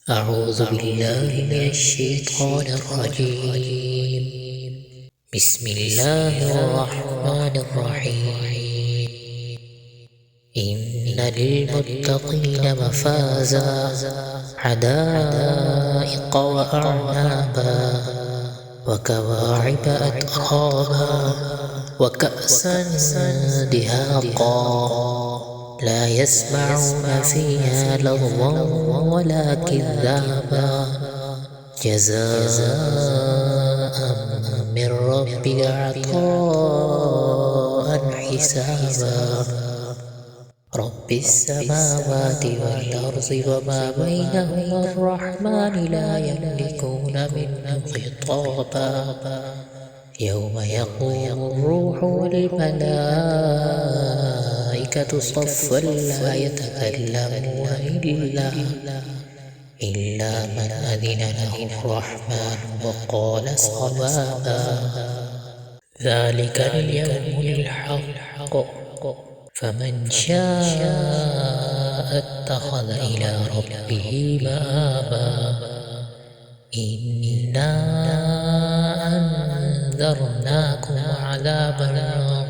أعوذ بالله من الشيطان الرجيم. بسم الله الرحمن الرحيم. إن للمتقين مفازا حدائق وأعنابا وكواعب أترابا وكأسا دهاقا لا يسمعون فيها لغوا ولا كذابا جزاء من ربك عطاء حسابا رب السماوات والأرض وما بينهما الرحمن لا يملكون منه خطابا يوم يقوم الروح والملائكة صفا لا يتكلمون إلا من أذن له الرحمن وقال صوابا ذلك اليوم الحق فمن شاء اتخذ إلى ربه مآبا إنا أنذرناكم عذابا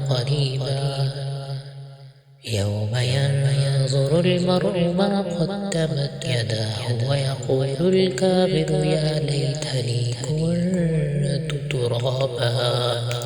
قريبا يوم ينظر المرء ما قدمت يداه ويقول الكافر يا ليتني كنت ترابا